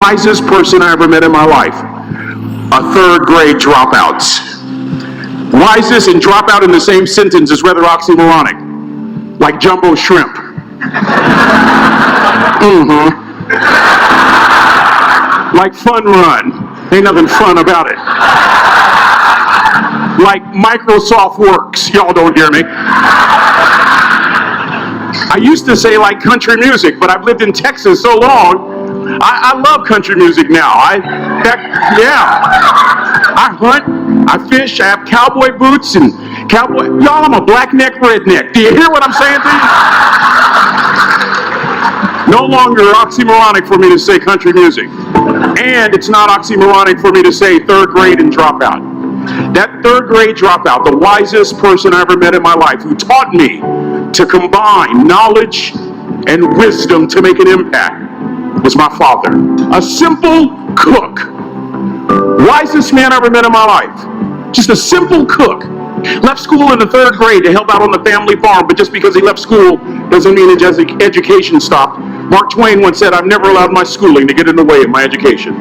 Wisest person I ever met in my life. A third grade dropout. Wisest and dropout in the same sentence is rather oxymoronic. Like jumbo shrimp. Like fun run. Ain't nothing fun about it. Like Microsoft Works. Y'all don't hear me. I used to say like country music, but I've lived in Texas so long, I love country music now. I hunt, I fish, I have cowboy boots and cowboy. Y'all, I'm a black neck redneck. Do you hear what I'm saying to you? No longer oxymoronic for me to say country music. And it's not oxymoronic for me to say third grade and dropout. That third grade dropout, the wisest person I ever met in my life, who taught me to combine knowledge and wisdom to make an impact, was my father. A simple cook. Wisest man I ever met in my life. Just a simple cook. Left school in the third grade to help out on the family farm, but just because he left school doesn't mean his education stopped. Mark Twain once said, "I've never allowed my schooling to get in the way of my education."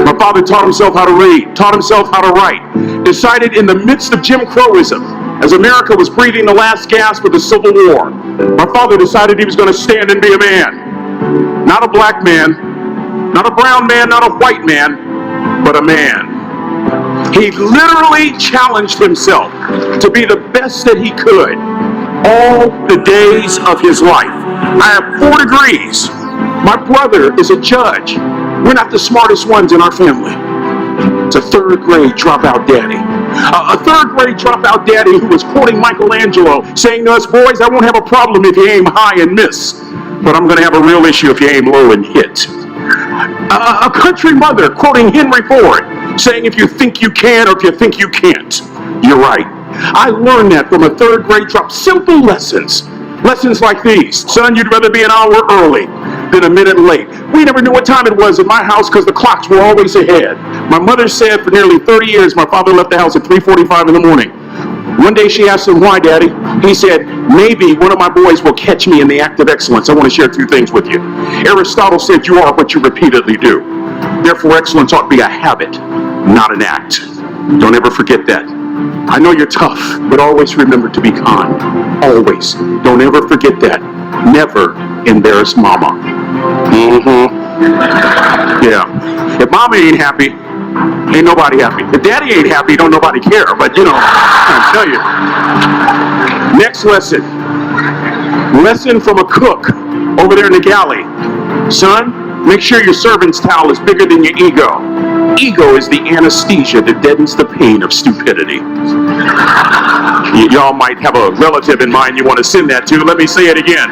My father taught himself how to read, taught himself how to write, decided in the midst of Jim Crowism, as America was breathing the last gasp of the Civil War, my father decided he was going to stand and be a man. Not a black man, not a brown man, not a white man, but a man. He literally challenged himself to be the best that he could all the days of his life. I have 4 degrees. My brother is a judge. We're not the smartest ones in our family. It's a third grade dropout daddy. A third grade dropout daddy who was quoting Michelangelo, saying to us, "Boys, I won't have a problem if you aim high and miss, but I'm going to have a real issue if you aim low and hit." A country mother quoting Henry Ford, saying, "If you think you can or if you think you can't, you're right." I learned that from a third grade drop. Simple lessons. Lessons like these. Son, you'd rather be an hour early than a minute late. We never knew what time it was in my house because the clocks were always ahead. My mother said for nearly 30 years my father left the house at 3:45 in the morning. One day she asked him, "Why, Daddy?" He said, "Maybe one of my boys will catch me in the act of excellence. I want to share 2 things with you. Aristotle said you are what you repeatedly do. Therefore, excellence ought to be a habit, not an act." Don't ever forget that. I know you're tough, but always remember to be kind. Always. Don't ever forget that. Never embarrass Mama. Yeah. If Mama ain't happy, ain't nobody happy. If Daddy ain't happy, don't nobody care. But I tell you. Next lesson. Lesson from a cook over there in the galley. Son, make sure your servant's towel is bigger than your ego. Ego is the anesthesia that deadens the pain of stupidity. Y'all might have a relative in mind you want to send that to. Let me say it again.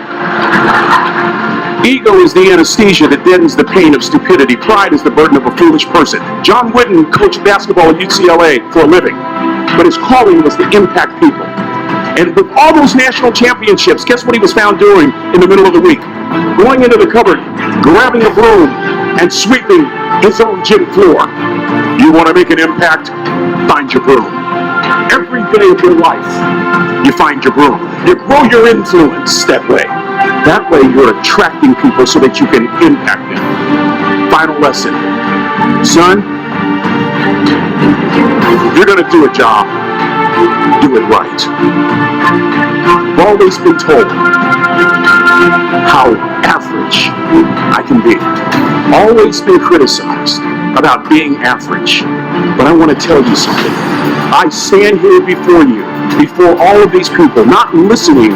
Ego is the anesthesia that deadens the pain of stupidity. Pride is the burden of a foolish person. John Wooden coached basketball at UCLA for a living, but his calling was to impact people. And with all those national championships, guess what he was found doing in the middle of the week? Going into the cupboard, grabbing a broom, and sweeping his own gym floor. You want to make an impact? Find your broom. Every day of your life, you find your broom. You grow your influence that way. That way you're attracting people so that you can impact them. Final lesson. Son, if you're going to do a job, do it right. I've always been told how average I can be. Always been criticized about being average. But I want to tell you something. I stand here before you, before all of these people, not listening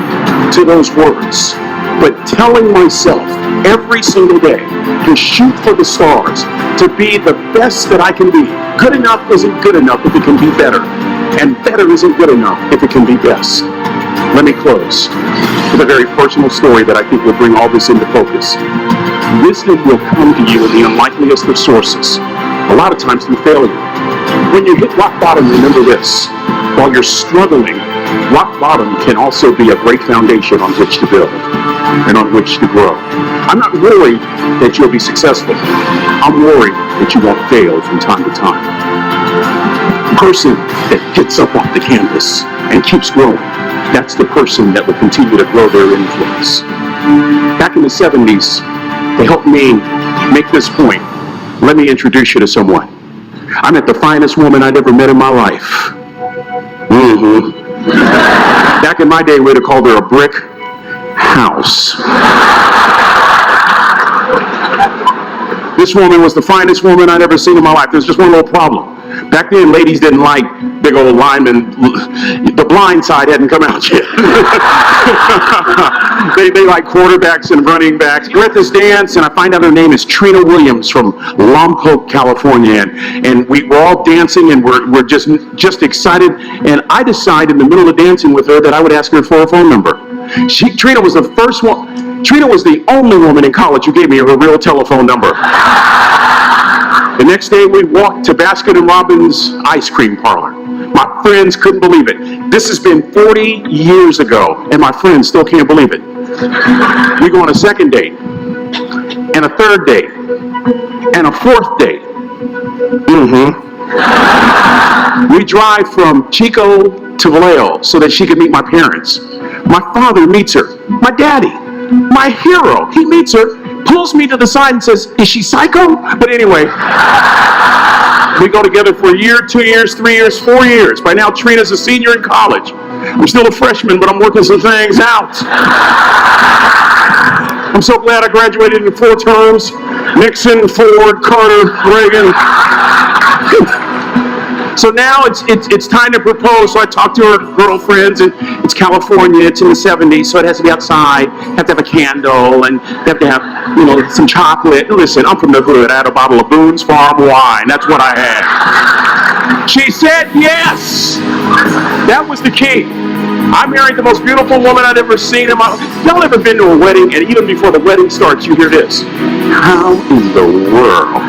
to those words, but telling myself every single day to shoot for the stars, to be the best that I can be. Good enough isn't good enough if it can be better. And better isn't good enough if it can be best. Let me close with a very personal story that I think will bring all this into focus. Wisdom will come to you in the unlikeliest of sources, a lot of times through failure. When you hit rock bottom, remember this. While you're struggling, rock bottom can also be a great foundation on which to build and on which to grow. I'm not worried that you'll be successful. I'm worried that you won't fail from time to time. The person that gets up off the canvas and keeps growing, that's the person that will continue to grow their influence. Back in the 70s, they helped me make this point. Let me introduce you to someone. I met the finest woman I'd ever met in my life. Back in my day, we'd have called her a brick house. This woman was the finest woman I'd ever seen in my life. There's just one little problem. Back then, ladies didn't like big old linemen. The blind side hadn't come out yet. they like quarterbacks and running backs. We're at this dance, and I find out her name is Trina Williams from Lompoc, California. And we're all dancing, and we're just excited. And I decide in the middle of dancing with her that I would ask her for a phone number. Trina was the first one. Trina was the only woman in college who gave me her real telephone number. The next day, we walked to Baskin & Robbins ice cream parlor. My friends couldn't believe it. This has been 40 years ago, and my friends still can't believe it. We go on a second date, and a third date, and a fourth date. We drive from Chico to Vallejo so that she could meet my parents. My father meets her. My daddy, my hero, he meets her, pulls me to the side and says, "Is she psycho?" But anyway, we go together for a year, 2 years, 3 years, 4 years. By now, Trina's a senior in college. I'm still a freshman, but I'm working some things out. I'm so glad I graduated in 4 terms. Nixon, Ford, Carter, Reagan. So now it's time to propose. So I talk to her girlfriends, and it's California. It's in the 70s, so it has to be outside. Have to have a candle, and have to have some chocolate. Listen, I'm from the hood. I had a bottle of Boone's Farm wine. That's what I had. She said yes. That was the key. I married the most beautiful woman I'd ever seen in my life. Y'all ever been to a wedding, and even before the wedding starts, you hear this? How in the world?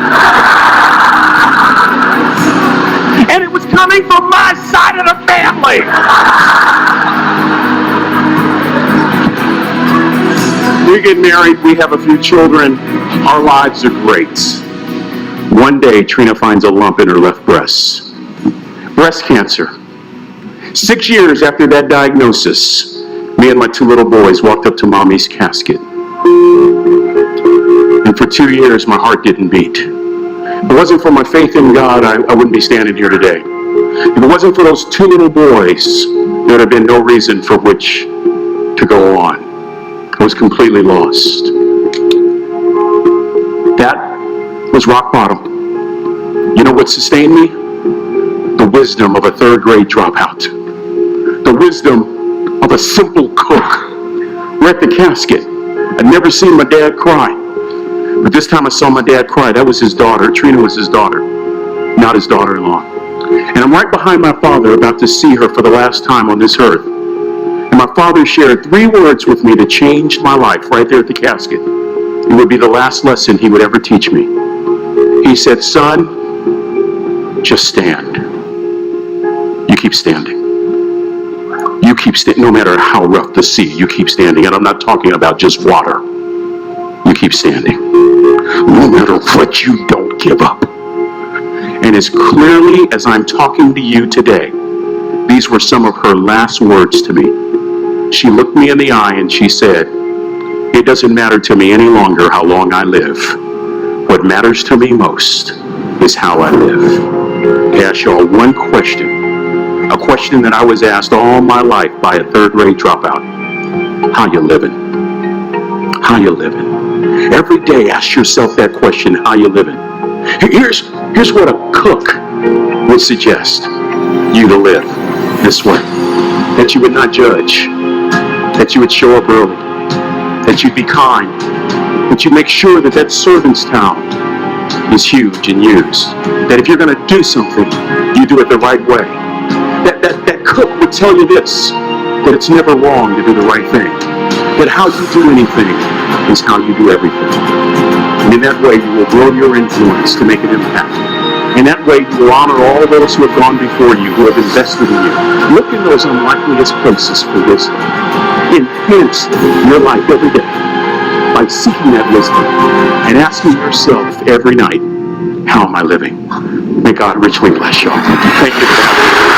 And it was coming from my side of the family. We get married, we have a few children, our lives are great. One day, Trina finds a lump in her left breast. Breast cancer. 6 years after that diagnosis, me and my 2 little boys walked up to Mommy's casket. And for 2 years, my heart didn't beat. If it wasn't for my faith in God, I wouldn't be standing here today. If it wasn't for those 2 little boys, there would have been no reason for which to go on. I was completely lost. That was rock bottom. You know what sustained me? The wisdom of a 3rd grade dropout. The wisdom of a simple cook. We're at the casket. I'd never seen my dad cry. But this time I saw my dad cry. That was his daughter. Trina was his daughter, not his daughter-in-law. And I'm right behind my father, about to see her for the last time on this earth. And my father shared 3 words with me that changed my life right there at the casket. It would be the last lesson he would ever teach me. He said, "Son, just stand. You keep standing. You keep standing, no matter how rough the sea, you keep standing." And I'm not talking about just water. You keep standing. No matter what, you don't give up. And as clearly as I'm talking to you today, these were some of her last words to me. She looked me in the eye and she said, "It doesn't matter to me any longer how long I live. What matters to me most is how I live." I ask y'all one question, a question that I was asked all my life by a 3rd grade dropout. How you living? How you living? Every day ask yourself that question, how you living? Here's what a cook would suggest you to live this way. That you would not judge, that you would show up early, that you'd be kind, that you'd make sure that that servant's towel is huge and used, that if you're going to do something, you do it the right way. That cook would tell you this, that it's never wrong to do the right thing, that how you do anything is how you do everything. And in that way, you will grow your influence to make an impact. In that way, you will honor all those who have gone before you, who have invested in you. Look in those unlikeliest places for wisdom. Enhance your life every day by seeking that wisdom and asking yourself every night, how am I living? May God richly bless you all. Thank you for having me.